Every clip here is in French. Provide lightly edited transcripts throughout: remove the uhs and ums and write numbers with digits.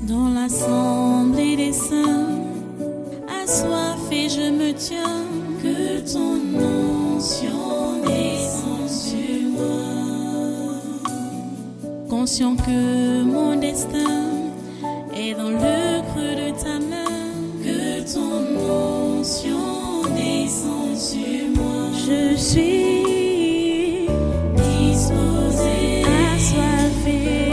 Dans l'assemblée des saints, assoiffé je me tiens, que ton onction descende sur moi. Conscient que mon destin est dans le creux de ta main, que ton onction descende sur moi. Je suis disposé, assoiffé,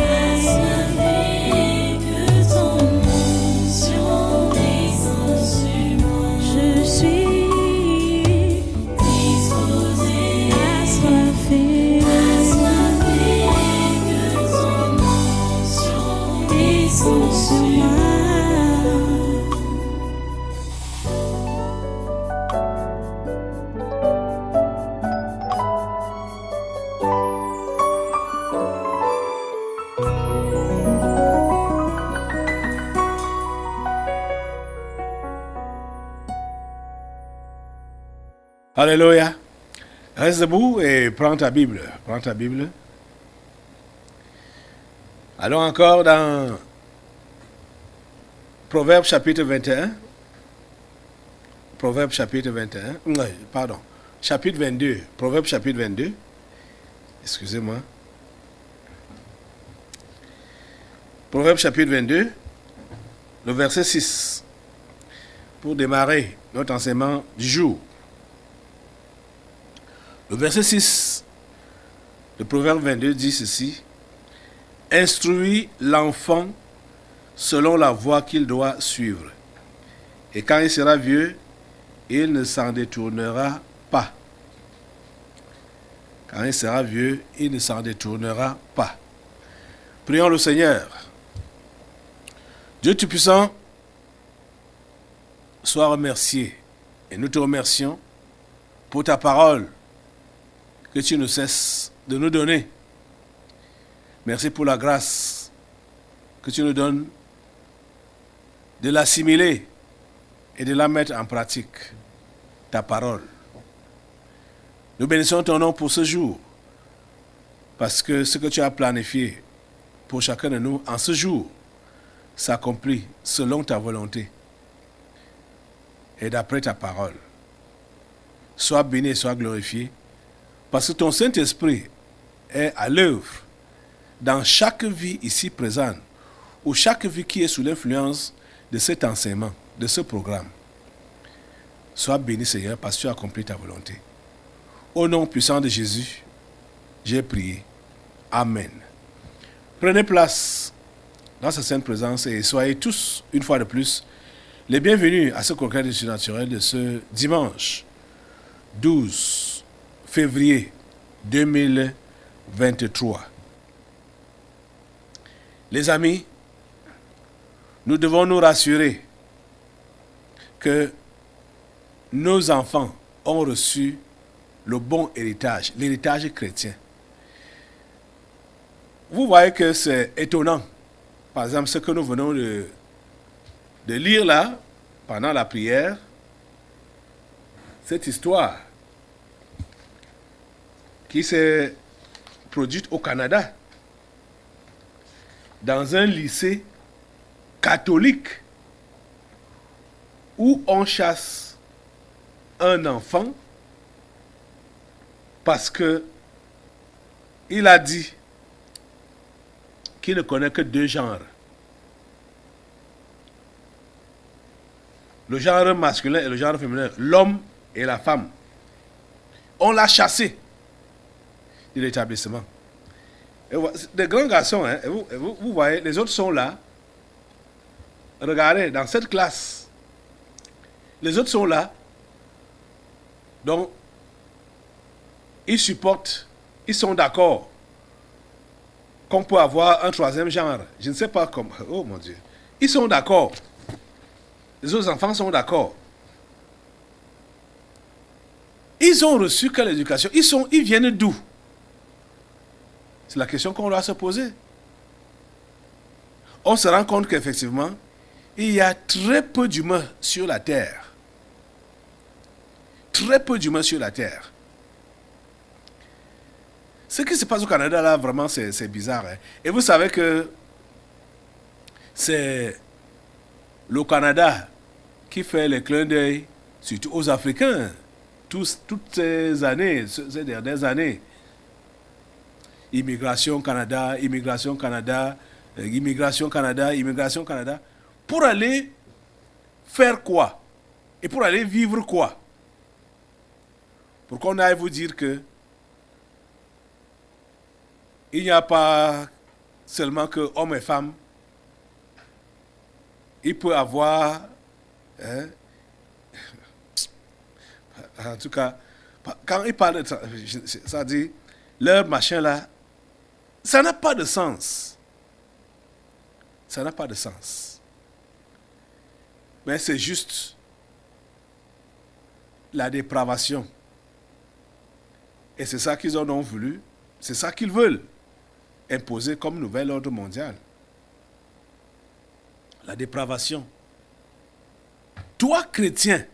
que ton onction descende sur moi. Je suis disposé, assoiffé, que ton onction descende sur moi. Alléluia. Reste debout et prends ta Bible. Prends ta Bible. Allons encore dans Proverbe chapitre 21. Proverbe chapitre 21. Pardon. Chapitre 22. Proverbe chapitre 22. Excusez-moi. Proverbe chapitre 22. Le verset 6. Pour démarrer notre enseignement du jour. Le verset 6 de Proverbe 22 dit ceci. Instruis l'enfant selon la voie qu'il doit suivre. Et quand il sera vieux, il ne s'en détournera pas. Quand il sera vieux, il ne s'en détournera pas. Prions le Seigneur. Dieu Tout-Puissant, sois remercié. Et nous te remercions pour ta parole que tu ne cesses de nous donner. Merci pour la grâce que tu nous donnes de l'assimiler et de la mettre en pratique, ta parole. Nous bénissons ton nom pour ce jour, parce que ce que tu as planifié pour chacun de nous en ce jour s'accomplit selon ta volonté et d'après ta parole. Sois béni et sois glorifié, parce que ton Saint-Esprit est à l'œuvre dans chaque vie ici présente, ou chaque vie qui est sous l'influence de cet enseignement, de ce programme. Sois béni, Seigneur, parce que tu as accompli ta volonté. Au nom puissant de Jésus, j'ai prié. Amen. Prenez place dans sa sainte présence et soyez tous, une fois de plus, les bienvenus à ce congrès du surnaturel de ce dimanche 12 février 2023. Les amis, nous devons nous rassurer que nos enfants ont reçu le bon héritage, l'héritage chrétien. Vous voyez que c'est étonnant. Par exemple, ce que nous venons de lire là, pendant la prière, cette histoire qui s'est produite au Canada, dans un lycée catholique, où on chasse un enfant parce que il a dit qu'il ne connaît que deux genres. Le genre masculin et le genre féminin, l'homme et la femme. On l'a chassé de l'établissement. Des grands garçons, hein, vous voyez, les autres sont là. Regardez, dans cette classe, les autres sont là. Donc, ils supportent, ils sont d'accord qu'on peut avoir un troisième genre. Je ne sais pas comment. Oh mon Dieu. Ils sont d'accord. Les autres enfants sont d'accord. Ils ont reçu quelle éducation? Ils viennent d'où? C'est la question qu'on doit se poser. On se rend compte qu'effectivement, il y a très peu d'humains sur la terre. Très peu d'humains sur la terre. Ce qui se passe au Canada, là, vraiment, c'est bizarre. Hein. Et vous savez que c'est le Canada qui fait les clins d'œil, surtout aux Africains, toutes ces années, ces dernières années. Immigration Canada, immigration Canada, immigration Canada, immigration Canada. Pour aller faire quoi? Et pour aller vivre quoi? Pour qu'on aille vous dire que il n'y a pas seulement que hommes et femmes. Il peut avoir, hein, en tout cas, quand il parle de ça, ça dit, leur machin là, ça n'a pas de sens. Ça n'a pas de sens. Mais c'est juste la dépravation. Et c'est ça qu'ils en ont voulu, c'est ça qu'ils veulent imposer comme nouvel ordre mondial. La dépravation. Toi, chrétien,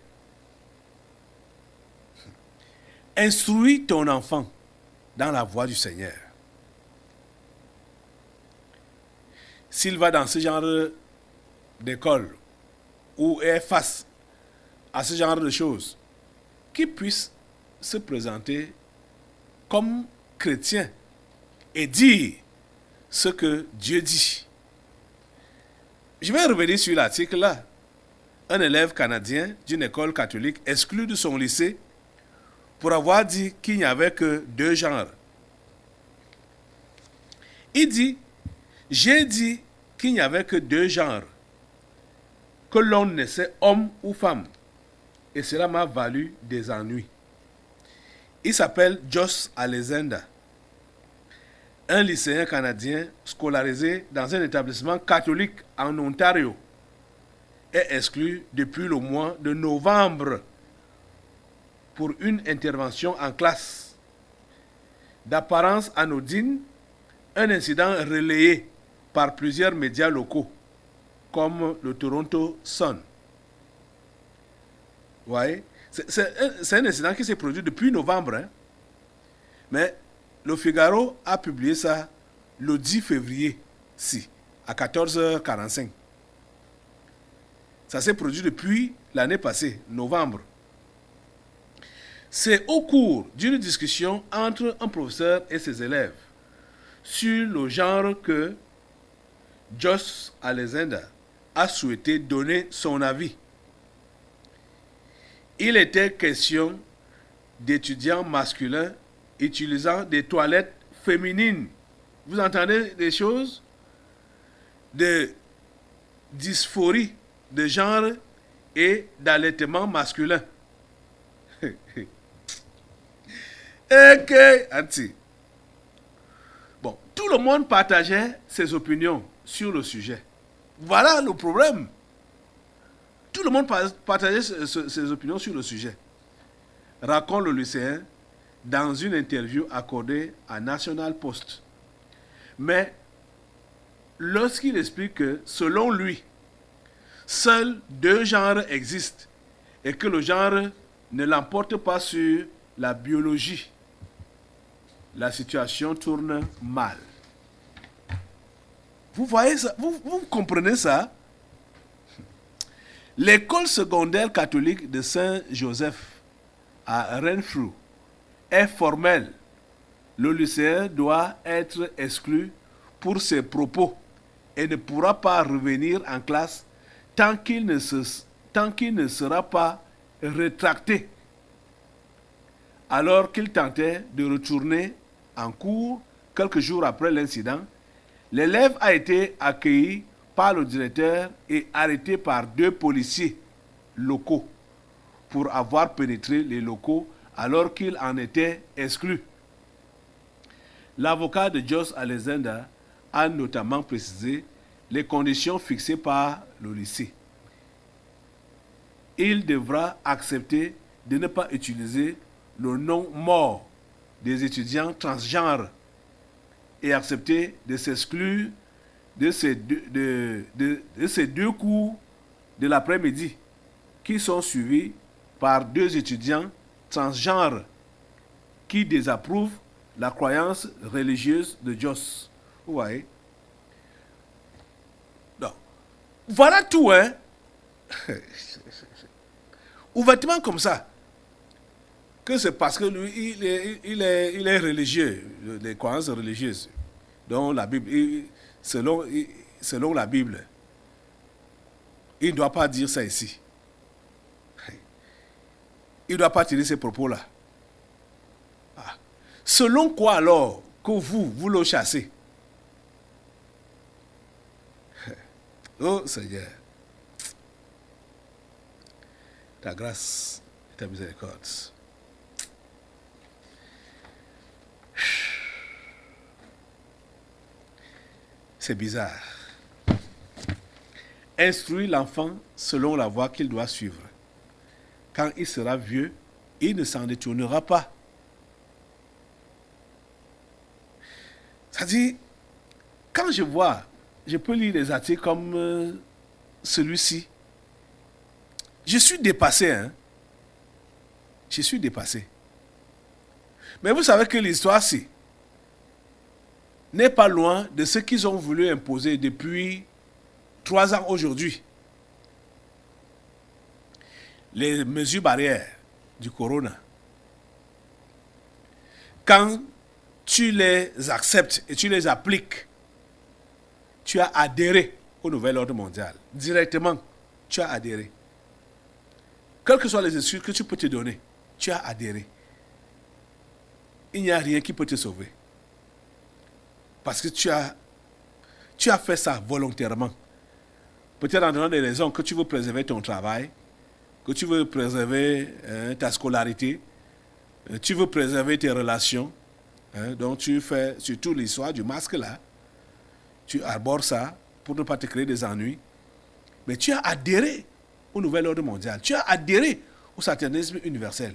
instruis ton enfant dans la voie du Seigneur. S'il va dans ce genre d'école ou est face à ce genre de choses, qu'il puisse se présenter comme chrétien et dire ce que Dieu dit. Je vais revenir sur l'article là. Un élève canadien d'une école catholique exclu de son lycée pour avoir dit qu'il n'y avait que 2 genres. Il dit, j'ai dit qu'il n'y avait que 2 genres, que l'on naissait homme ou femme, et cela m'a valu des ennuis. Il s'appelle Josh Alexander, un lycéen canadien scolarisé dans un établissement catholique en Ontario, est exclu depuis le mois de novembre pour une intervention en classe. D'apparence anodine, un incident relayé par plusieurs médias locaux, comme le Toronto Sun. Vous voyez? C'est un incident qui s'est produit depuis novembre, hein? Mais le Figaro a publié ça le 10 février, à 14h45. Ça s'est produit depuis l'année passée, novembre. C'est au cours d'une discussion entre un professeur et ses élèves sur le genre que Josh Alexander a souhaité donner son avis. Il était question d'étudiants masculins utilisant des toilettes féminines. Vous entendez des choses? De dysphorie de genre et d'allaitement masculin. Bon, tout le monde partageait ses opinions sur le sujet. Voilà le problème. Tout le monde partageait ses opinions sur le sujet. Raconte le lycéen dans une interview accordée à National Post. Mais lorsqu'il explique que, selon lui, seuls 2 genres existent et que le genre ne l'emporte pas sur la biologie, la situation tourne mal. Vous voyez ça? Vous comprenez ça? L'école secondaire catholique de Saint-Joseph à Renfrew est formelle. Le lycéen doit être exclu pour ses propos et ne pourra pas revenir en classe tant qu'il ne sera pas rétracté. Alors qu'il tentait de retourner en cours quelques jours après l'incident, l'élève a été accueilli par le directeur et arrêté par 2 policiers locaux pour avoir pénétré les locaux alors qu'il en était exclu. L'avocat de Josh Alexander a notamment précisé les conditions fixées par le lycée. Il devra accepter de ne pas utiliser le nom mort des étudiants transgenres et accepter de s'exclure de ces 2 cours de l'après-midi qui sont suivis par 2 étudiants transgenres qui désapprouvent la croyance religieuse de Josh. Vous voyez? Donc, Voilà tout, hein. Ouvertement comme ça. Que c'est parce que lui, il est religieux, les croyances religieuses. Donc la Bible, selon la Bible, il ne doit pas dire ça ici. Il ne doit pas tirer ces propos-là. Ah. Selon quoi alors que vous le chassez? Oh Seigneur, ta grâce, ta miséricorde. C'est bizarre. Instruis l'enfant selon la voie qu'il doit suivre. Quand il sera vieux, il ne s'en détournera pas. C'est-à-dire, quand je peux lire des articles comme celui-ci, je suis dépassé, hein. Je suis dépassé. Mais vous savez que l'histoire-ci n'est pas loin de ce qu'ils ont voulu imposer depuis 3 ans aujourd'hui. Les mesures barrières du corona. Quand tu les acceptes et tu les appliques, tu as adhéré au nouvel ordre mondial. Directement, tu as adhéré. Quelles que soient les excuses que tu peux te donner, tu as adhéré. Il n'y a rien qui peut te sauver. Parce que tu as fait ça volontairement. Peut-être en donnant des raisons que tu veux préserver ton travail, que tu veux préserver ta scolarité, tu veux préserver tes relations. Donc tu fais surtout l'histoire du masque là. Tu arbores ça pour ne pas te créer des ennuis. Mais tu as adhéré au nouvel ordre mondial. Tu as adhéré au satanisme universel.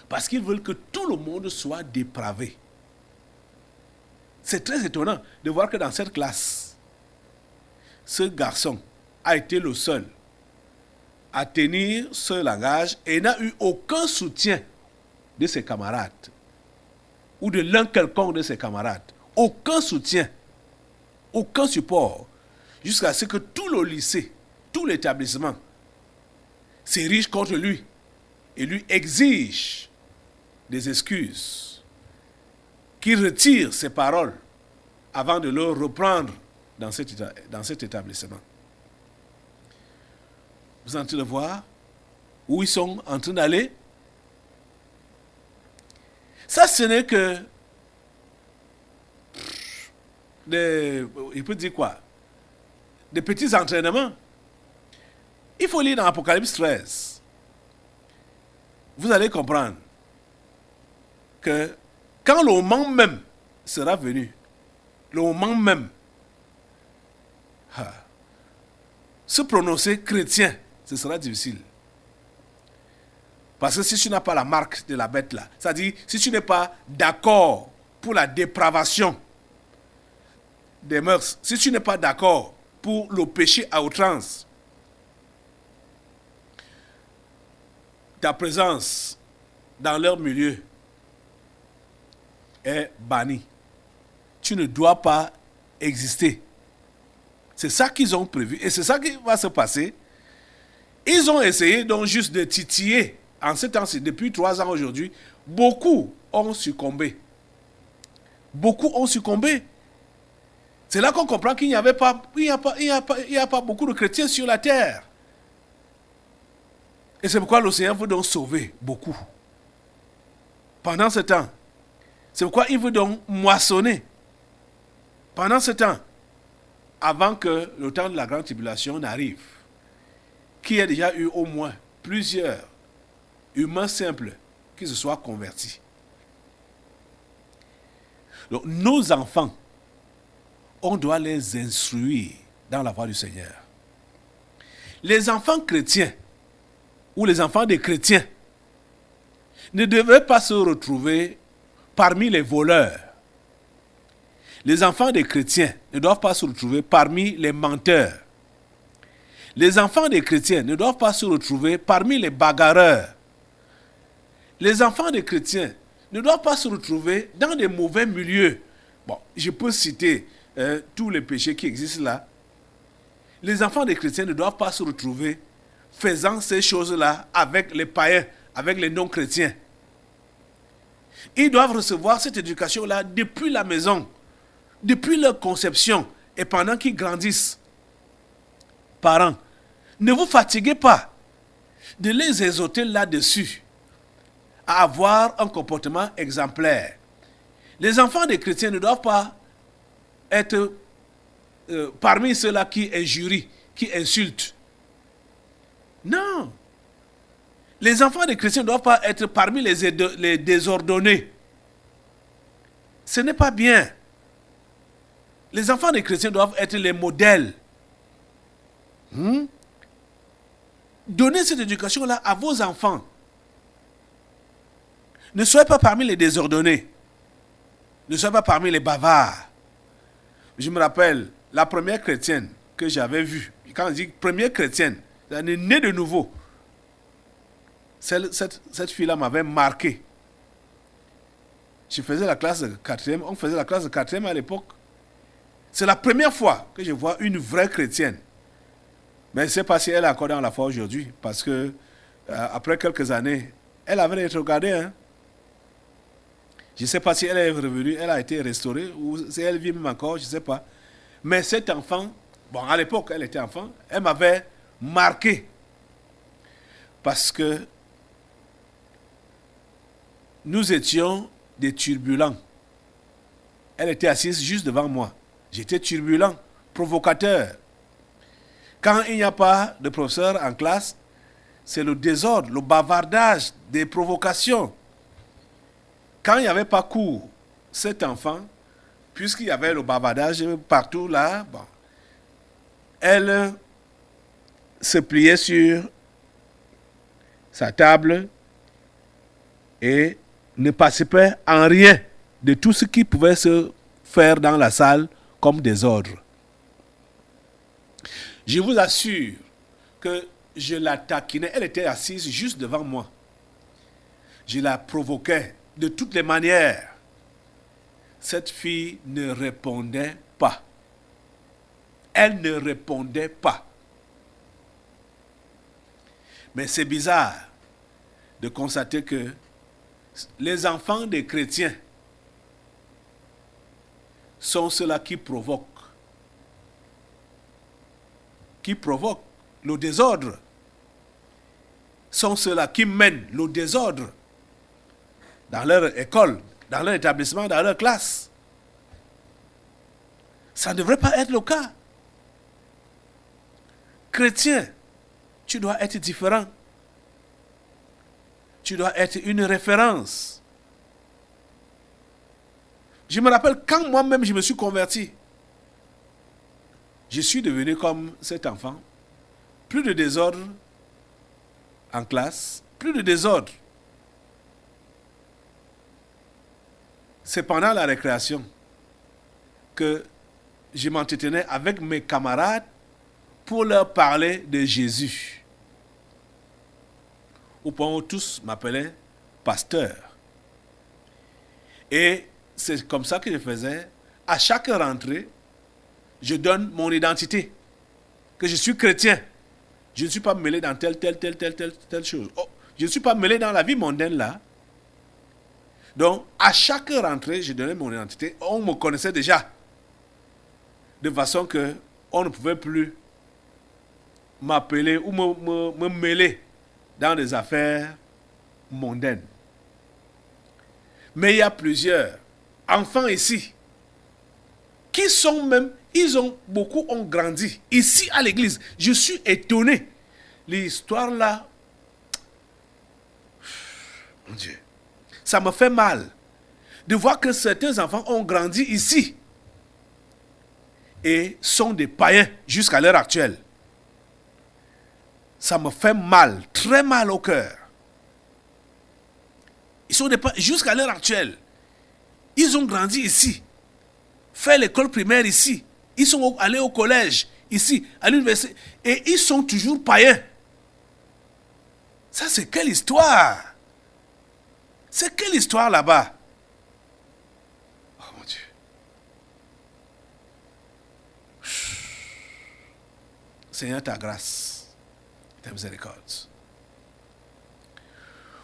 Parce qu'ils veulent que tout le monde soit dépravé. C'est très étonnant de voir que dans cette classe, ce garçon a été le seul à tenir ce langage et n'a eu aucun soutien de ses camarades ou de l'un quelconque de ses camarades. Aucun soutien, aucun support, jusqu'à ce que tout le lycée, tout l'établissement s'érige contre lui et lui exige des excuses, qu'il retire ses paroles avant de le reprendre dans cet établissement. Vous êtes en train de voir où ils sont en train d'aller. Ça, ce n'est que il peut dire quoi? Des petits entraînements. Il faut lire dans Apocalypse 13. Vous allez comprendre que quand le moment même sera venu, le moment même, se prononcer chrétien, ce sera difficile. Parce que si tu n'as pas la marque de la bête là, c'est-à-dire si tu n'es pas d'accord pour la dépravation des mœurs, si tu n'es pas d'accord pour le péché à outrance, ta présence dans leur milieu est bannie. Tu ne dois pas exister. C'est ça qu'ils ont prévu et c'est ça qui va se passer. Ils ont essayé donc juste de titiller. En ce temps-ci, depuis 3 ans aujourd'hui, beaucoup ont succombé. Beaucoup ont succombé. C'est là qu'on comprend qu'il n'y a pas beaucoup de chrétiens sur la terre. Et c'est pourquoi le Seigneur veut donc sauver beaucoup. Pendant ce temps, c'est pourquoi il veut donc moissonner. Pendant ce temps, avant que le temps de la grande tribulation n'arrive, qu'il y ait déjà eu au moins plusieurs humains simples qui se soient convertis. Donc, nos enfants, on doit les instruire dans la voie du Seigneur. Les enfants chrétiens ou les enfants des chrétiens ne devraient pas se retrouver parmi les voleurs. Les enfants des chrétiens ne doivent pas se retrouver parmi les menteurs. Les enfants des chrétiens ne doivent pas se retrouver parmi les bagarreurs. Les enfants des chrétiens ne doivent pas se retrouver dans des mauvais milieux. Bon, je peux citer tous les péchés qui existent là. Les enfants des chrétiens ne doivent pas se retrouver faisant ces choses-là avec les païens, avec les non-chrétiens. Ils doivent recevoir cette éducation-là depuis la maison, depuis leur conception et pendant qu'ils grandissent. Parents, ne vous fatiguez pas de les exhorter là-dessus à avoir un comportement exemplaire. Les enfants des chrétiens ne doivent pas être parmi ceux-là qui injurient, qui insultent. Non. Les enfants des chrétiens ne doivent pas être parmi les désordonnés. Ce n'est pas bien. Les enfants des chrétiens doivent être les modèles. Donnez cette éducation-là à vos enfants. Ne soyez pas parmi les désordonnés. Ne soyez pas parmi les bavards. Je me rappelle, la première chrétienne que j'avais vue, quand je dis première chrétienne, elle est née de nouveau. Cette fille-là m'avait marqué. Je faisais la classe de 4e, on faisait la classe de 4e à l'époque. C'est la première fois que je vois une vraie chrétienne. Mais je ne sais pas si elle est encore dans la foi aujourd'hui, parce que après quelques années, elle avait été regardée. Hein. Je ne sais pas si elle est revenue, elle a été restaurée, ou si elle vit même encore, je ne sais pas. Mais cet enfant, bon, à l'époque, elle était enfant, elle m'avait marqué. Parce que nous étions des turbulents. Elle était assise juste devant moi. J'étais turbulent, provocateur. Quand il n'y a pas de professeur en classe, c'est le désordre, le bavardage, des provocations. Quand il n'y avait pas cours, cet enfant, puisqu'il y avait le bavardage partout là, bon, elle se pliait sur sa table et ne participait en rien de tout ce qui pouvait se faire dans la salle comme désordre. Je vous assure que je la taquinais. Elle était assise juste devant moi. Je la provoquais de toutes les manières. Cette fille ne répondait pas. Elle ne répondait pas. Mais c'est bizarre de constater que les enfants des chrétiens sont ceux-là qui provoquent le désordre, sont ceux-là qui mènent le désordre dans leur école, dans leur établissement, dans leur classe. Ça ne devrait pas être le cas. Chrétien, tu dois être différent. Tu dois être une référence. Je me rappelle quand moi-même je me suis converti. Je suis devenu comme cet enfant. Plus de désordre en classe, plus de désordre. C'est pendant la récréation que je m'entretenais avec mes camarades pour leur parler de Jésus. Au point où tous m'appelaient pasteur. Et c'est comme ça que je faisais. À chaque rentrée, je donne mon identité. Que je suis chrétien. Je ne suis pas mêlé dans telle chose. Oh, je ne suis pas mêlé dans la vie mondaine là. Donc, à chaque rentrée, je donnais mon identité. On me connaissait déjà. De façon que on ne pouvait plus m'appeler ou me mêler dans des affaires mondaines. Mais il y a plusieurs enfants ici qui sont même, beaucoup ont grandi ici à l'église. Je suis étonné. L'histoire là, mon Dieu, ça me fait mal de voir que certains enfants ont grandi ici et sont des païens jusqu'à l'heure actuelle. Ça me fait mal, très mal au cœur. Ils sont des païens jusqu'à l'heure actuelle. Ils ont grandi ici, fait l'école primaire ici, ils sont allés au collège ici, à l'université, et ils sont toujours païens. Ça, c'est quelle histoire? C'est quelle histoire là-bas? Oh mon Dieu. Seigneur, ta grâce, ta miséricorde.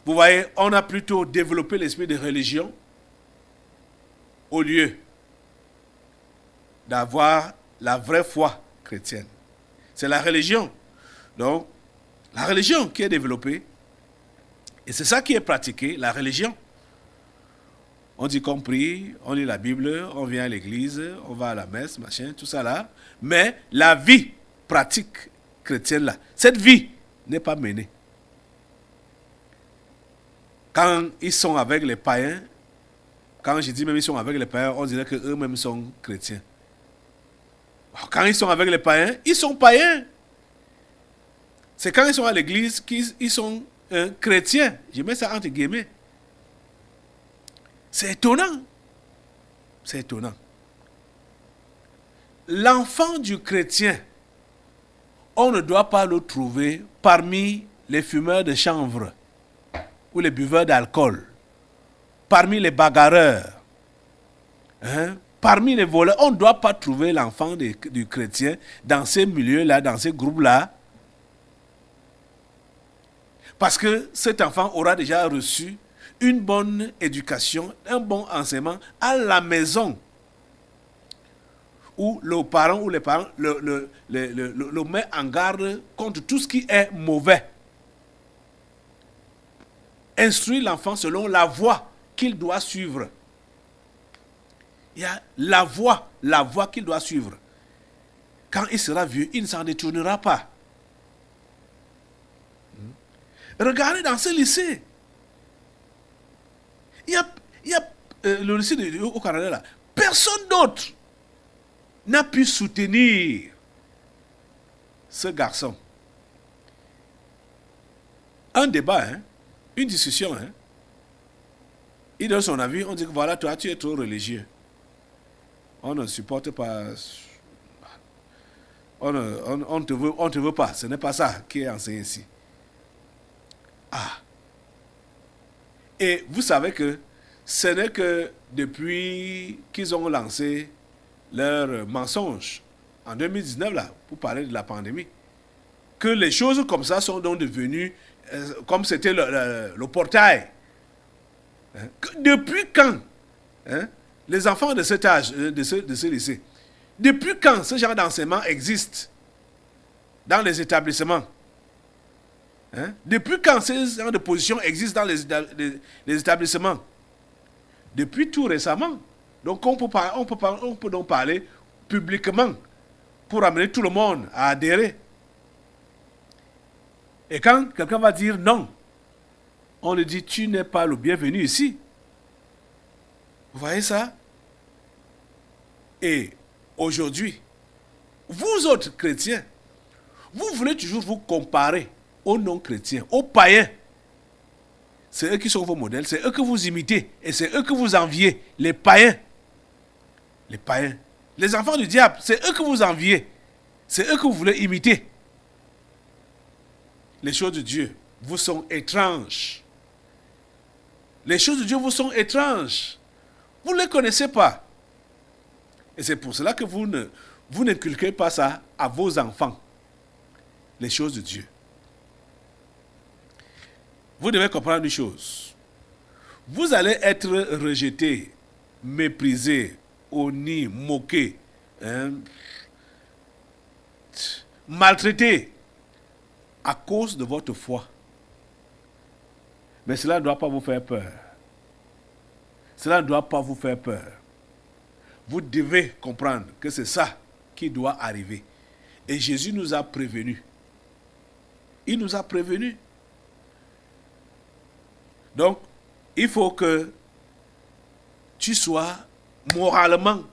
Vous voyez, on a plutôt développé l'esprit de religion au lieu d'avoir la vraie foi chrétienne. C'est la religion. Donc, la religion qui est développée, et c'est ça qui est pratiqué, la religion. On dit qu'on prie, on lit la Bible, on vient à l'église, on va à la messe, machin, tout ça là. Mais la vie pratique chrétienne là, cette vie n'est pas menée. Quand ils sont avec les païens, quand je dis même ils sont avec les païens, on dirait qu'eux-mêmes sont chrétiens. Quand ils sont avec les païens, ils sont païens. C'est quand ils sont à l'église qu'ils sont chrétiens. Je mets ça entre guillemets. C'est étonnant. C'est étonnant. L'enfant du chrétien, on ne doit pas le trouver parmi les fumeurs de chanvre ou les buveurs d'alcool, parmi les bagarreurs, parmi les voleurs. On ne doit pas trouver l'enfant du chrétien dans ces milieux-là, dans ces groupes-là, parce que cet enfant aura déjà reçu une bonne éducation, un bon enseignement à la maison, où le parent ou les parents le met en garde contre tout ce qui est mauvais. Instruire l'enfant selon la voie qu'il doit suivre. Il y a la voie qu'il doit suivre. Quand il sera vieux, il ne s'en détournera pas. Regardez dans ce lycée. Il y a le lycée au Canada là. Personne d'autre n'a pu soutenir ce garçon. Un débat, une discussion. Il donne son avis, on dit que voilà, toi, tu es trop religieux. On ne supporte pas. On ne te veut pas. Ce n'est pas ça qui est enseigné ici. Et vous savez que ce n'est que depuis qu'ils ont lancé leur mensonge en 2019, là, pour parler de la pandémie, que les choses comme ça sont donc devenues, comme c'était le portail. Depuis quand les enfants de cet âge, de ce lycée, depuis quand ce genre d'enseignement existe dans les établissements? Depuis quand ce genre de position existe dans les établissements? Depuis tout récemment. Donc on peut donc parler publiquement pour amener tout le monde à adhérer. Et quand quelqu'un va dire non, on lui dit tu n'es pas le bienvenu ici. Vous voyez ça? Et aujourd'hui, vous autres chrétiens, vous voulez toujours vous comparer aux non-chrétiens, aux païens. C'est eux qui sont vos modèles, c'est eux que vous imitez et c'est eux que vous enviez, les païens. Les païens. Les enfants du diable, c'est eux que vous enviez. C'est eux que vous voulez imiter. Les choses de Dieu vous sont étranges. Les choses de Dieu vous sont étranges. Vous ne les connaissez pas. Et c'est pour cela que vous n'inculquez pas ça à vos enfants. Les choses de Dieu. Vous devez comprendre une chose. Vous allez être rejeté, méprisé, honni, moqué, maltraité à cause de votre foi. Mais cela ne doit pas vous faire peur. Cela ne doit pas vous faire peur. Vous devez comprendre que c'est ça qui doit arriver. Et Jésus nous a prévenus. Il nous a prévenus. Donc, il faut que tu sois moralement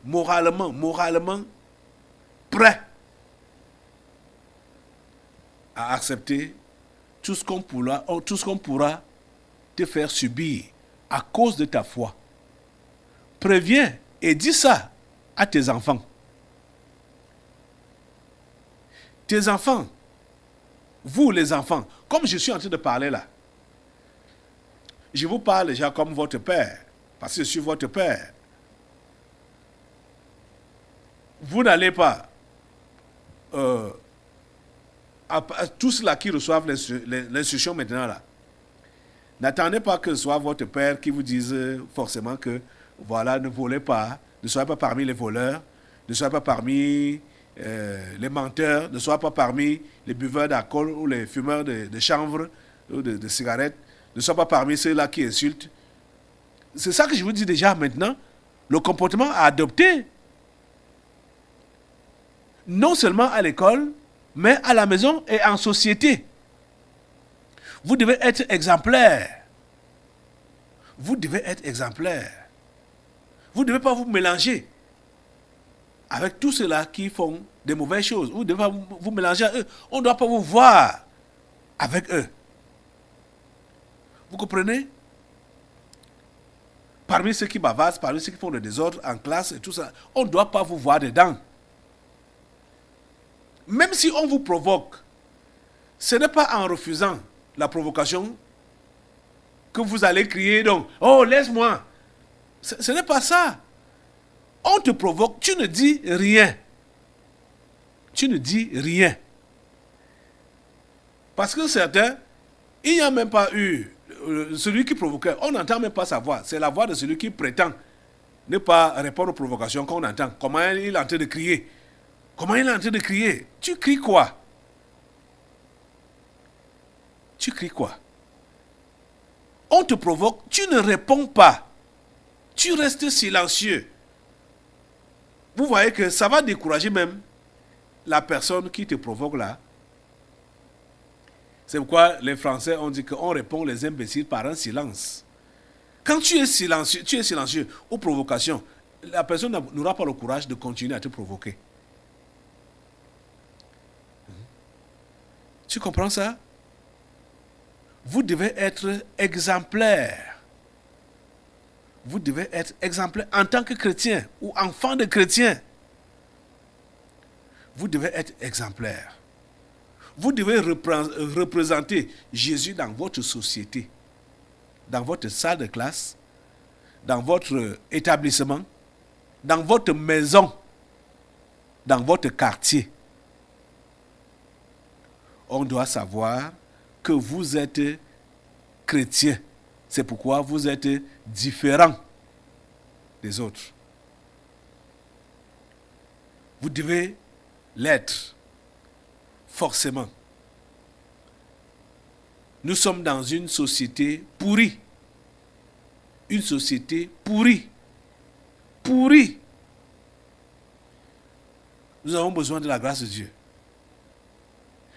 prêt à accepter tout ce qu'on pourra te faire subir à cause de ta foi. Préviens et dis ça à tes enfants. Tes enfants, vous les enfants, comme je suis en train de parler là, je vous parle déjà comme votre père, parce que je suis votre père. Vous n'allez pas à tous ceux-là qui reçoivent l'instruction maintenant là, n'attendez pas que ce soit votre père qui vous dise forcément que voilà, ne volez pas, ne soyez pas parmi les voleurs, ne soyez pas parmi les menteurs, ne soyez pas parmi les buveurs d'alcool ou les fumeurs de chanvre ou de cigarettes, ne soyez pas parmi ceux-là qui insultent. C'est ça que je vous dis déjà maintenant, le comportement à adopter, non seulement à l'école, mais à la maison et en société. Vous devez être exemplaire. Vous devez être exemplaire. Vous ne devez pas vous mélanger avec tous ceux-là qui font des mauvaises choses. Vous ne devez pas vous mélanger à eux. On ne doit pas vous voir avec eux. Vous comprenez? Parmi ceux qui bavardent, parmi ceux qui font le désordre en classe et tout ça, on ne doit pas vous voir dedans. Même si on vous provoque, ce n'est pas en refusant la provocation que vous allez crier donc, oh laisse-moi. Ce n'est pas ça. On te provoque, tu ne dis rien. Tu ne dis rien. Parce que certains, il n'y a même pas eu celui qui provoquait, on n'entend même pas sa voix. C'est la voix de celui qui prétend ne pas répondre aux provocations qu'on entend. Comment il est en train de crier? Comment il est en train de crier? Tu cries quoi? Tu cries quoi? On te provoque, tu ne réponds pas. Tu restes silencieux. Vous voyez que ça va décourager même la personne qui te provoque là. C'est pourquoi les Français ont dit qu'on répond les imbéciles par un silence. Quand tu es silencieux aux provocations, la personne n'aura pas le courage de continuer à te provoquer. Tu comprends ça? Vous devez être exemplaire. Vous devez être exemplaire en tant que chrétien ou enfant de chrétien. Vous devez être exemplaire. Vous devez représenter Jésus dans votre société, dans votre salle de classe, dans votre établissement, dans votre maison, dans votre quartier. On doit savoir que vous êtes chrétien. C'est pourquoi vous êtes différent des autres. Vous devez l'être, forcément. Nous sommes dans une société pourrie. Une société pourrie. Pourrie. Nous avons besoin de la grâce de Dieu.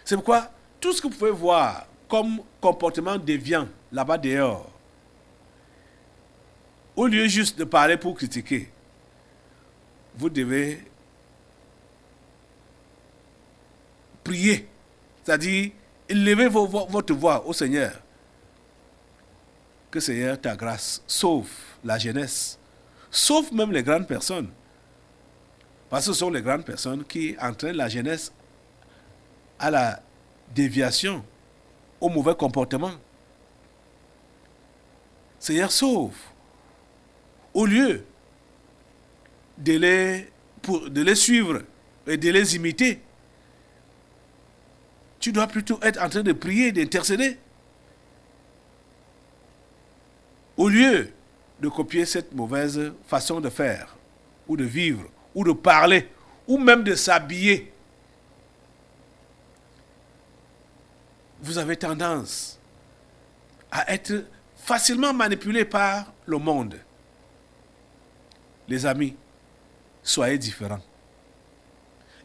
C'est pourquoi tout ce que vous pouvez voir comme comportement déviant là-bas dehors, au lieu juste de parler pour critiquer, vous devez prier, c'est-à-dire élevez votre voix au Seigneur. Que Seigneur, ta grâce sauve la jeunesse, sauve même les grandes personnes. Parce que ce sont les grandes personnes qui entraînent la jeunesse à la déviation, au mauvais comportement. Seigneur, sauve. Au lieu de les suivre et de les imiter, tu dois plutôt être en train de prier, d'intercéder. Au lieu de copier cette mauvaise façon de faire, ou de vivre, ou de parler, ou même de s'habiller, vous avez tendance à être facilement manipulé par le monde. Les amis, soyez différents.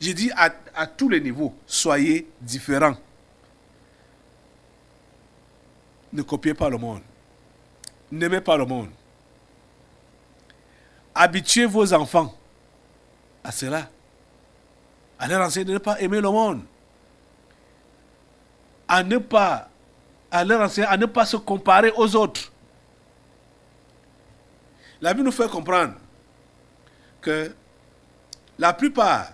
J'ai dit à tous les niveaux, soyez différents. Ne copiez pas le monde. N'aimez pas le monde. Habituez vos enfants à cela. À leur enseigner de ne pas aimer le monde. À leur enseigner à ne pas se comparer aux autres. La Bible nous fait comprendre que la plupart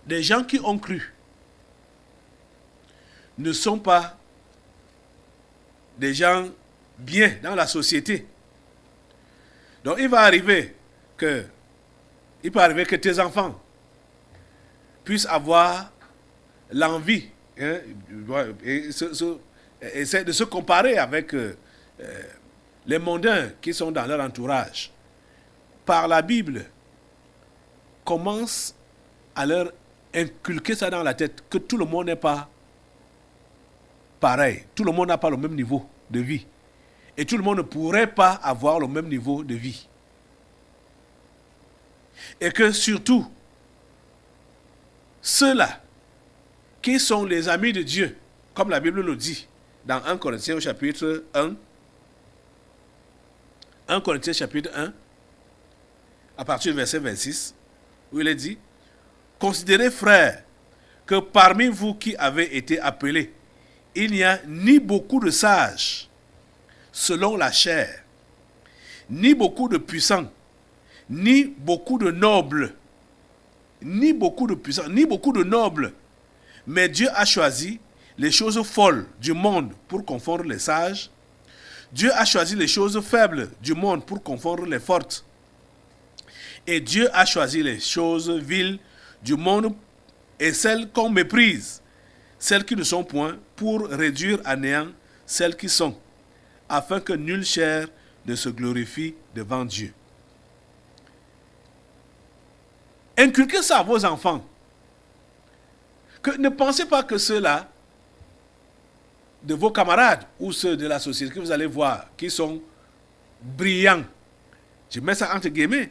des gens qui ont cru ne sont pas des gens bien dans la société. Donc il peut arriver que tes enfants puissent avoir l'envie, hein, et essaie de se comparer avec les mondains qui sont dans leur entourage. Par la Bible, commence à leur inculquer ça dans la tête, que tout le monde n'est pas pareil. Tout le monde n'a pas le même niveau de vie. Et tout le monde ne pourrait pas avoir le même niveau de vie. Et que surtout, ceux-là qui sont les amis de Dieu, comme la Bible le dit, dans 1 Corinthiens chapitre 1, 1 Corinthiens chapitre 1, à partir du verset 26, où il est dit, « Considérez, frères, que parmi vous qui avez été appelés, il n'y a ni beaucoup de sages, selon la chair, ni beaucoup de puissants, ni beaucoup de nobles, ni beaucoup de puissants, ni beaucoup de nobles. Mais Dieu a choisi les choses folles du monde pour confondre les sages. Dieu a choisi les choses faibles du monde pour confondre les fortes. Et Dieu a choisi les choses viles du monde et celles qu'on méprise, celles qui ne sont point, pour réduire à néant celles qui sont, afin que nulle chair ne se glorifie devant Dieu. » Inculquez ça à vos enfants. Que ne pensez pas que ceux-là, de vos camarades ou ceux de la société que vous allez voir, qui sont brillants, je mets ça entre guillemets,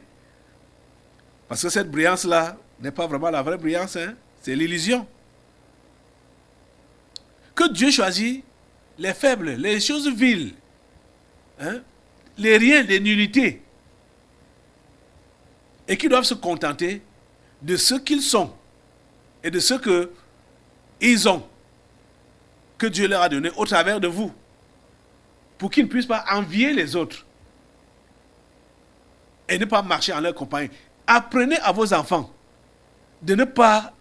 parce que cette brillance-là n'est pas vraiment la vraie brillance, hein? C'est l'illusion. Que Dieu choisit les faibles, les choses viles, hein? Les riens, les nullités, et qui doivent se contenter de ce qu'ils sont et de ce qu'ils ont, que Dieu leur a donné au travers de vous, pour qu'ils ne puissent pas envier les autres et ne pas marcher en leur compagnie. Apprenez à vos enfants de ne pas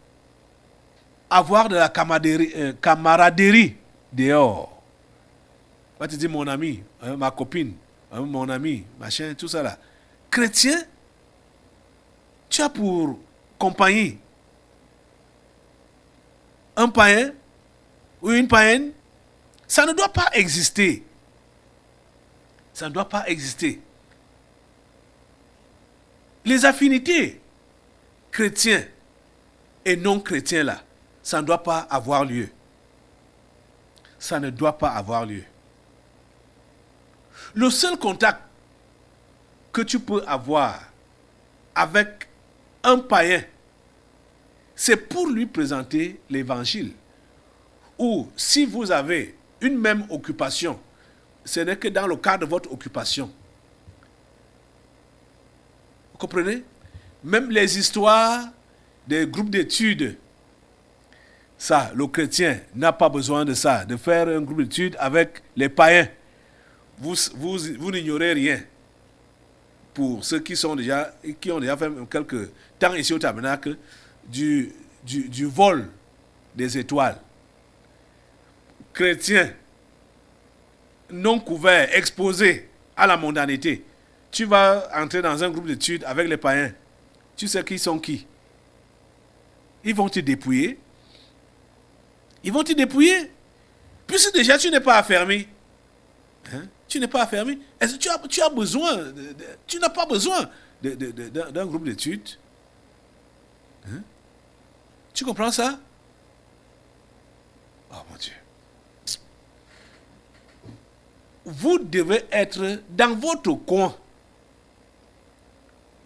avoir de la camaraderie dehors. Quand tu dis mon ami, hein, ma copine, hein, mon ami, machin, tout ça là. Chrétien, tu as pour compagnie un païen ou une païenne, ça ne doit pas exister. Ça ne doit pas exister. Les affinités chrétiens et non chrétiens là, ça ne doit pas avoir lieu. Ça ne doit pas avoir lieu. Le seul contact que tu peux avoir avec un païen, c'est pour lui présenter l'évangile. Ou si vous avez une même occupation, ce n'est que dans le cadre de votre occupation. Vous comprenez? Même les histoires des groupes d'études, ça, le chrétien n'a pas besoin de ça, de faire un groupe d'études avec les païens. Vous n'ignorez rien. Pour ceux qui ont déjà fait quelques temps ici au tabernacle, du vol des étoiles. Chrétiens, non couverts, exposés à la mondanité. Tu vas entrer dans un groupe d'études avec les païens. Tu sais qui sont qui? Ils vont te dépouiller. Ils vont te dépouiller. Puisque déjà tu n'es pas affermi. Hein? Tu n'es pas affermi. Est-ce que tu as besoin, tu n'as pas besoin d'un groupe d'études? Hein? Tu comprends ça? Oh mon Dieu. Vous devez être dans votre coin.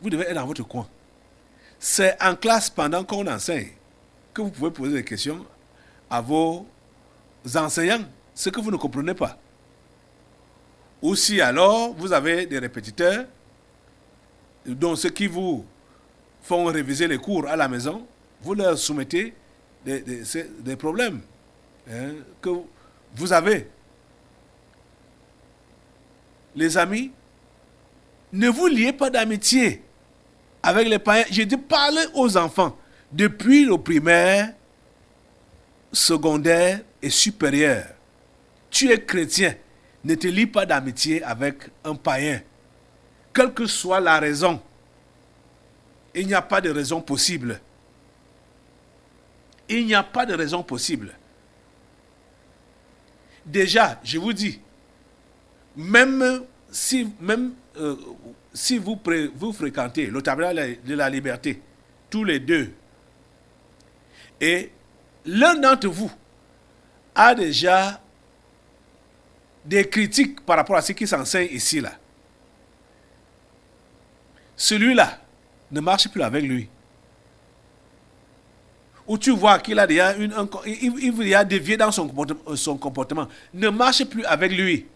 Vous devez être dans votre coin. C'est en classe pendant qu'on enseigne que vous pouvez poser des questions à vos enseignants, ce que vous ne comprenez pas. Ou si alors vous avez des répétiteurs, dont ceux qui vous font réviser les cours à la maison, vous leur soumettez des problèmes, hein, que vous avez. Les amis, ne vous liez pas d'amitié avec les païens. Je dis, parlez aux enfants depuis le primaire, secondaire et supérieur. Tu es chrétien, ne te lie pas d'amitié avec un païen. Quelle que soit la raison, il n'y a pas de raison possible. Il n'y a pas de raison possible. Déjà, je vous dis, même si vous fréquentez le tabernacle de la liberté, tous les deux, et l'un d'entre vous a déjà des critiques par rapport à ce qui s'enseigne ici, là, celui-là ne marche plus avec lui. Ou tu vois qu'il a déjà il a dévié dans son comportement, ne marche plus avec lui.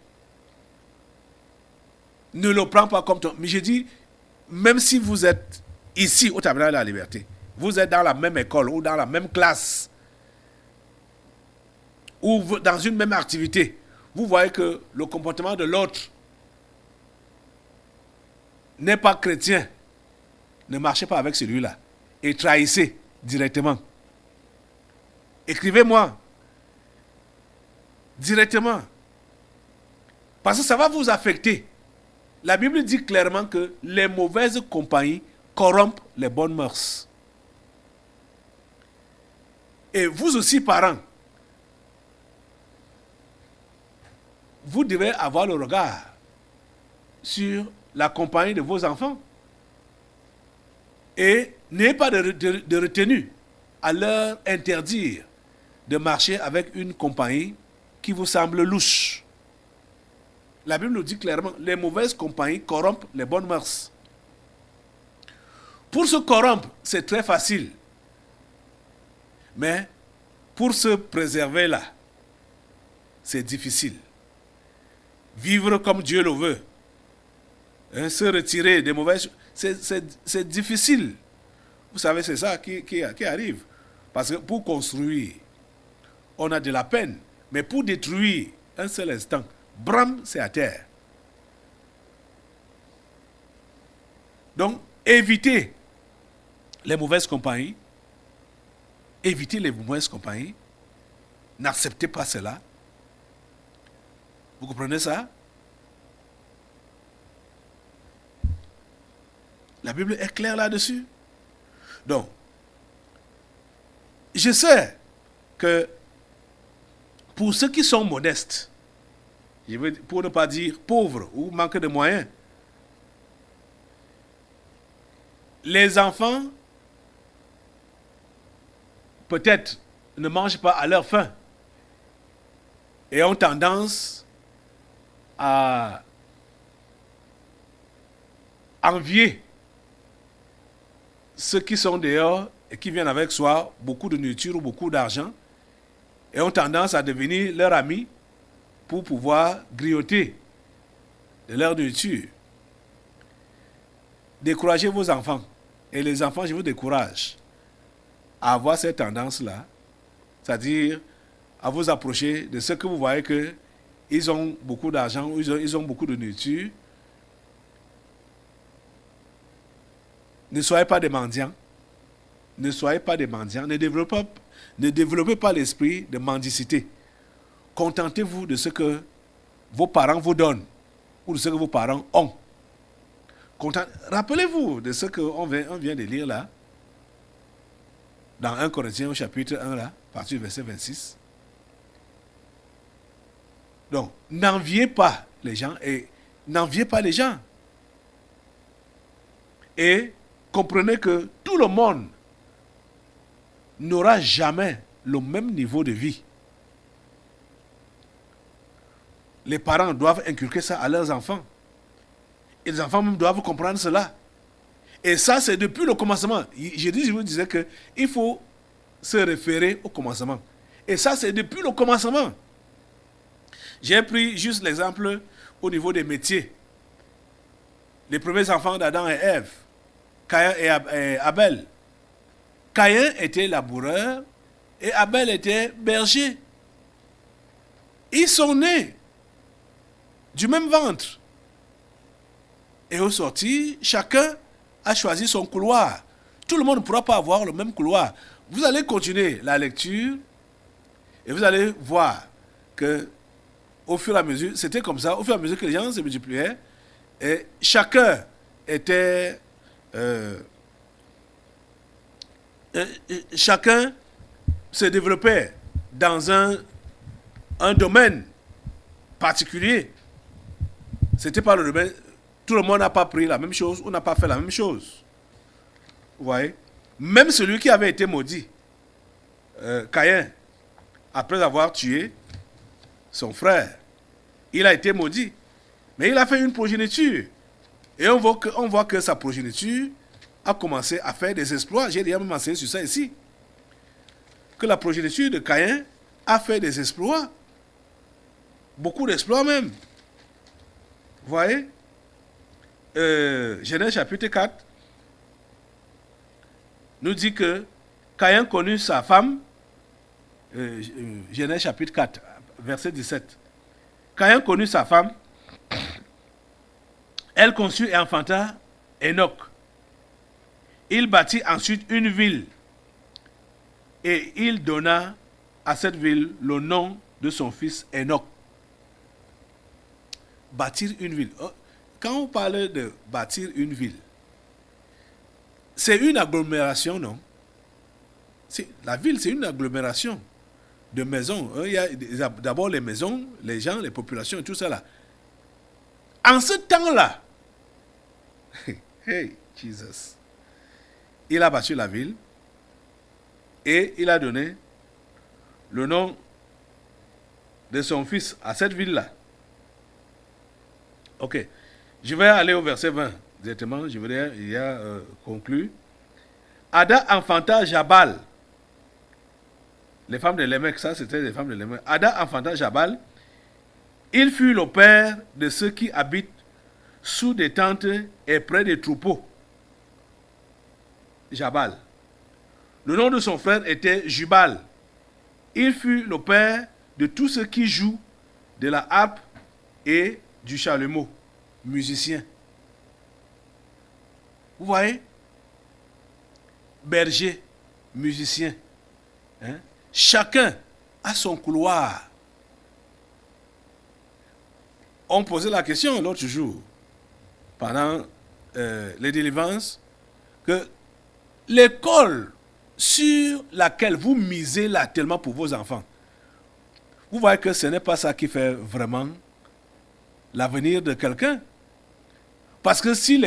Ne le prends pas comme toi. Mais je dis, même si vous êtes ici au tabernacle de la liberté, vous êtes dans la même école ou dans la même classe, ou dans une même activité, vous voyez que le comportement de l'autre n'est pas chrétien, ne marchez pas avec celui-là et trahissez directement. Écrivez-moi directement, parce que ça va vous affecter. La Bible dit clairement que les mauvaises compagnies corrompent les bonnes mœurs. Et vous aussi, parents, vous devez avoir le regard sur la compagnie de vos enfants. Et n'ayez pas de retenue à leur interdire de marcher avec une compagnie qui vous semble louche. La Bible nous dit clairement, les mauvaises compagnies corrompent les bonnes mœurs. Pour se corrompre, c'est très facile. Mais pour se préserver là, c'est difficile. Vivre comme Dieu le veut, se retirer des mauvaises choses, c'est difficile. Vous savez, c'est ça qui arrive. Parce que pour construire, on a de la peine. Mais pour détruire, un seul instant, bram, c'est à terre. Donc, évitez les mauvaises compagnies. Évitez les mauvaises compagnies. N'acceptez pas cela. Vous comprenez ça? La Bible est claire là-dessus. Donc, je sais que pour ceux qui sont modestes, pour ne pas dire pauvres ou manquent de moyens, les enfants peut-être ne mangent pas à leur faim et ont tendance à envier ceux qui sont dehors et qui viennent avec soi beaucoup de nourriture ou beaucoup d'argent et ont tendance à devenir leurs amis pour pouvoir grignoter de leur nourriture. Découragez vos enfants. Et les enfants, je vous décourage à avoir cette tendance-là, c'est-à-dire à vous approcher de ceux que vous voyez qu'ils ont beaucoup d'argent ou ils ont beaucoup de nourriture. Ne soyez pas des mendiants. Ne soyez pas des mendiants. Ne développez pas l'esprit de mendicité. Contentez-vous de ce que vos parents vous donnent ou de ce que vos parents ont. Rappelez-vous de ce qu'on vient de lire là, dans 1 Corinthiens au chapitre 1 là, à partir du verset 26. Donc, n'enviez pas les gens et n'enviez pas les gens. Et comprenez que tout le monde n'aura jamais le même niveau de vie. Les parents doivent inculquer ça à leurs enfants. Et les enfants même doivent comprendre cela. Et ça, c'est depuis le commencement. Je vous disais qu'il faut se référer au commencement. Et ça, c'est depuis le commencement. J'ai pris juste l'exemple au niveau des métiers. Les premiers enfants d'Adam et Ève, Caïn et Abel. Caïn était laboureur et Abel était berger. Ils sont nés du même ventre. Et au sortir, chacun a choisi son couloir. Tout le monde ne pourra pas avoir le même couloir. Vous allez continuer la lecture et vous allez voir que au fur et à mesure, c'était comme ça, au fur et à mesure que les gens se multipliaient, et chacun était... chacun se développait dans un domaine particulier, c'était pas le domaine. Tout le monde n'a pas pris la même chose ou n'a pas fait la même chose. Vous voyez? Même celui qui avait été maudit, Caïn, après avoir tué son frère, il a été maudit. Mais il a fait une progéniture. Et on voit que sa progéniture a commencé à faire des exploits. J'ai déjà même enseigné sur ça ici. Que la progéniture de Caïn a fait des exploits. Beaucoup d'exploits même. Vous voyez? Genèse chapitre 4 nous dit que Caïn connut sa femme. Genèse chapitre 4, verset 17. Caïn connut sa femme. Elle conçut et enfanta Enoch. Il bâtit ensuite une ville. Et il donna à cette ville le nom de son fils Enoch. Bâtir une ville. Quand on parle de bâtir une ville, c'est une agglomération, non? La ville, c'est une agglomération de maisons. Il y a d'abord les maisons, les gens, les populations, tout ça là. En ce temps-là, hey, Jesus, il a bâti la ville et il a donné le nom de son fils à cette ville-là. Ok, je vais aller au verset 20 directement, je voudrais conclure. Ada enfanta Jabal. Les femmes de Lémec, ça c'était les femmes de Lémec. Ada enfanta Jabal. Il fut le père de ceux qui habitent sous des tentes et près des troupeaux. Jabal. Le nom de son frère était Jubal. Il fut le père de tous ceux qui jouent de la harpe et du chalumeau, musicien. Vous voyez? Berger, musicien. Hein? Chacun a son couloir. On posait la question l'autre jour, pendant les délivrances, que l'école sur laquelle vous misez là tellement pour vos enfants, vous voyez que ce n'est pas ça qui fait vraiment l'avenir de quelqu'un. Parce que si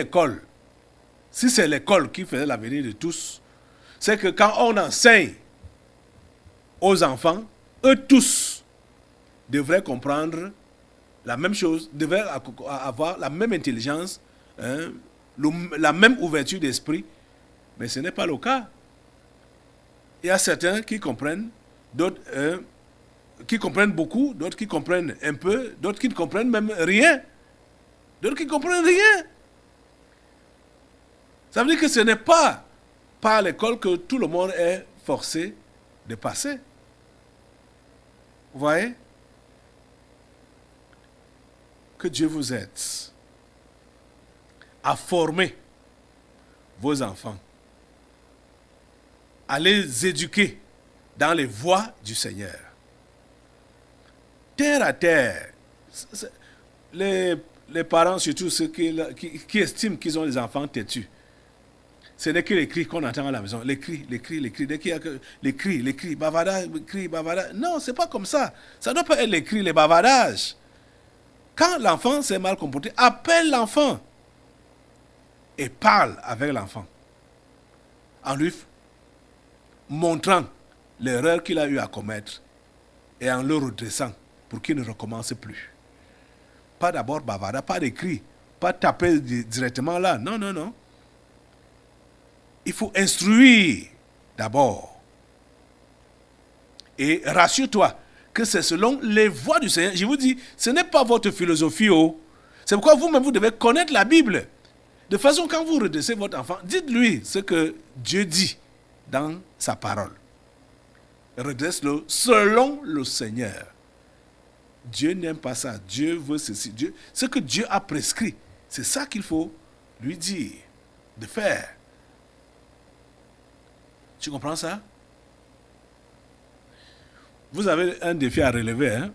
c'est l'école qui fait l'avenir de tous, c'est que quand on enseigne aux enfants, eux tous devraient comprendre la même chose, devraient avoir la même intelligence, hein, la même ouverture d'esprit, mais ce n'est pas le cas. Il y a certains qui comprennent, d'autres qui comprennent beaucoup, d'autres qui comprennent un peu, d'autres qui ne comprennent même rien. D'autres qui ne comprennent rien. Ça veut dire que ce n'est pas par l'école que tout le monde est forcé de passer. Vous voyez? Que Dieu vous aide à former vos enfants, à les éduquer dans les voies du Seigneur. Terre à terre, les parents, surtout ceux qui estiment qu'ils ont des enfants têtus, ce n'est que les cris qu'on entend à la maison. Les cris. Dès qu'il y a les cris, bavardage, bavardage. Non, c'est pas comme ça. Ça ne doit pas être les cris, les bavardages. Quand l'enfant s'est mal comporté, appelle l'enfant et parle avec l'enfant en lui montrant l'erreur qu'il a eu à commettre et en le redressant pour qu'il ne recommence plus. Pas d'abord bavardage, pas des cris, pas taper directement là. Non, non, non. Il faut instruire d'abord. Et rassure-toi que c'est selon les voies du Seigneur. Je vous dis, ce n'est pas votre philosophie. C'est pourquoi vous-même, vous devez connaître la Bible. De façon, quand vous redressez votre enfant, dites-lui ce que Dieu dit dans sa parole. Redresse-le selon le Seigneur. Dieu n'aime pas ça. Dieu veut ceci. Ce que Dieu a prescrit, c'est ça qu'il faut lui dire de faire. Tu comprends ça? Vous avez un défi à relever. Hein?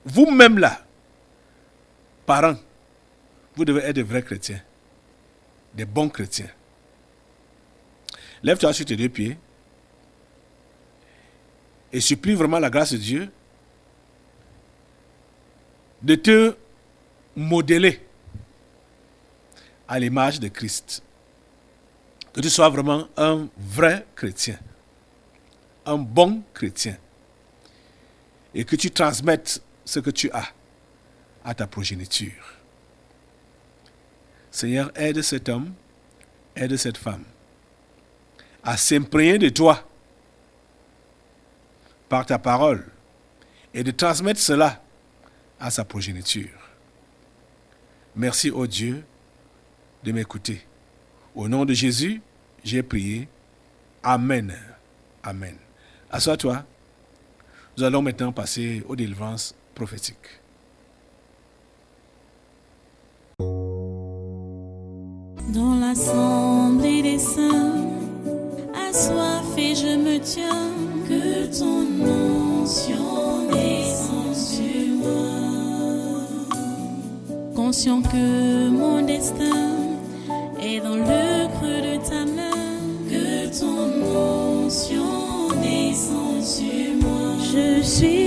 Vous-même là, parents, vous devez être des vrais chrétiens. Des bons chrétiens. Lève-toi sur tes deux pieds. et supplie vraiment la grâce de Dieu de te modeler à l'image de Christ. Que tu sois vraiment un vrai chrétien, un bon chrétien, et que tu transmettes ce que tu as à ta progéniture. Seigneur, aide cet homme, aide cette femme à s'imprégner de toi par ta parole et de transmettre cela à sa progéniture. Merci, ô Dieu, de m'écouter. Au nom de Jésus, j'ai prié. Amen. Amen. Assois-toi. Nous allons maintenant passer aux délivrances prophétiques. Dans l'assemblée des saints, assoiffé je me tiens, que ton onction descende sur moi. Conscient que mon destin est dans le creux de ta main, que ton onction descende sur moi. Je suis